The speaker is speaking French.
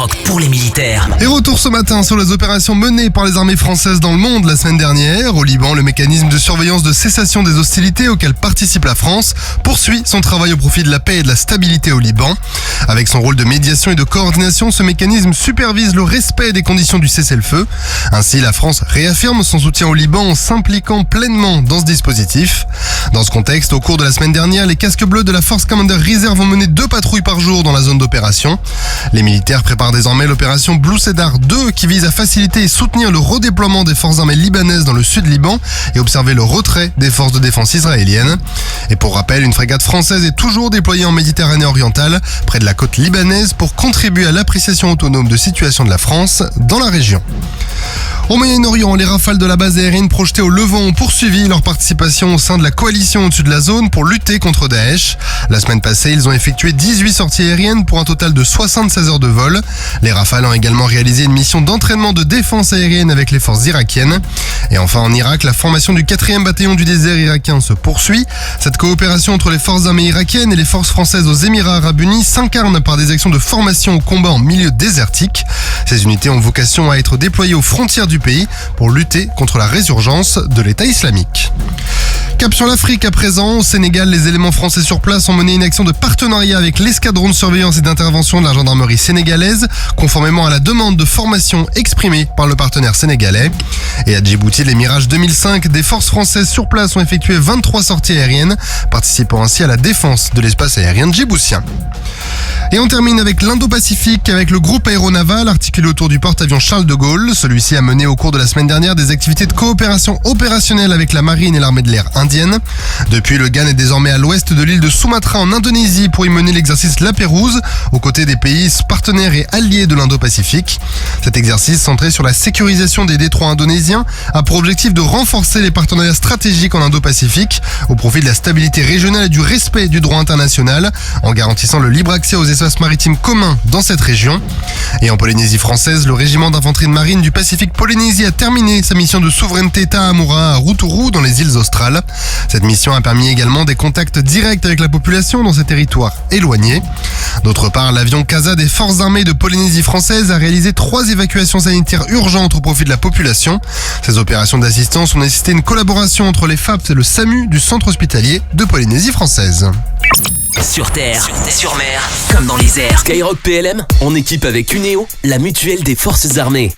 Skyrock pour les militaires. Et retour ce matin sur les opérations menées par les armées françaises dans le monde la semaine dernière. Au Liban, le mécanisme de surveillance de cessation des hostilités auquel participe la France poursuit son travail au profit de la paix et de la stabilité au Liban. Avec son rôle de médiation et de coordination, ce mécanisme supervise le respect des conditions du cessez-le-feu. Ainsi, la France réaffirme son soutien au Liban en s'impliquant pleinement dans ce dispositif. Dans ce contexte, au cours de la semaine dernière, les casques bleus de la Force Commander Reserve ont mené 2 patrouilles par jour dans la zone d'opération. Les militaires préparent désormais l'opération Blue Cedar 2 qui vise à faciliter et soutenir le redéploiement des forces armées libanaises dans le sud Liban et observer le retrait des forces de défense israéliennes. Et pour rappel, une frégate française est toujours déployée en Méditerranée orientale, près de la côte libanaise, pour contribuer à l'appréciation autonome de situation de la France dans la région. Au Moyen-Orient, les rafales de la base aérienne projetée au Levant ont poursuivi leur participation au sein de la coalition au-dessus de la zone pour lutter contre Daesh. La semaine passée, ils ont effectué 18 sorties aériennes pour un total de 76 heures de vol. Les rafales ont également réalisé une mission d'entraînement de défense aérienne avec les forces irakiennes. Et enfin, en Irak, la formation du 4e bataillon du désert irakien se poursuit. Cette coopération entre les forces armées irakiennes et les forces françaises aux Émirats arabes unis s'incarne par des actions de formation au combat en milieu désertique. Ces unités ont vocation à être déployées aux frontières du pays pour lutter contre la résurgence de l'État islamique. Cap sur l'Afrique à présent. Au Sénégal, les éléments français sur place ont mené une action de partenariat avec l'escadron de surveillance et d'intervention de la gendarmerie sénégalaise, conformément à la demande de formation exprimée par le partenaire sénégalais. Et à Djibouti, les Mirage 2005 des forces françaises sur place ont effectué 23 sorties aériennes, participant ainsi à la défense de l'espace aérien djiboutien. Et on termine avec l'Indo-Pacifique, avec le groupe aéronaval articulé autour du porte-avions Charles de Gaulle. Celui-ci a mené au cours de la semaine dernière des activités de coopération opérationnelle avec la marine et l'armée de l'air indienne. Depuis, le GAN est désormais à l'ouest de l'île de Sumatra en Indonésie pour y mener l'exercice La Pérouse, aux côtés des pays partenaires et alliés de l'Indo-Pacifique. Cet exercice, centré sur la sécurisation des détroits indonésiens, a pour objectif de renforcer les partenariats stratégiques en Indo-Pacifique, au profit de la stabilité régionale et du respect du droit international, en garantissant le libre accès aux espaces maritimes communs dans cette région. Et en Polynésie française, le régiment d'infanterie de marine du Pacifique Polynésie a terminé sa mission de souveraineté Tahamura à Rotorua dans les îles australes. Cette mission a permis également des contacts directs avec la population dans ces territoires éloignés. D'autre part, l'avion CASA des forces armées de Polynésie française a réalisé 3 évacuations sanitaires urgentes au profit de la population. Ces opérations d'assistance ont nécessité une collaboration entre les FAPS et le SAMU du centre hospitalier de Polynésie française. Sur terre, sur mer, comme dans les airs. Skyrock PLM, en équipe avec Cuneo, la mutuelle des forces armées.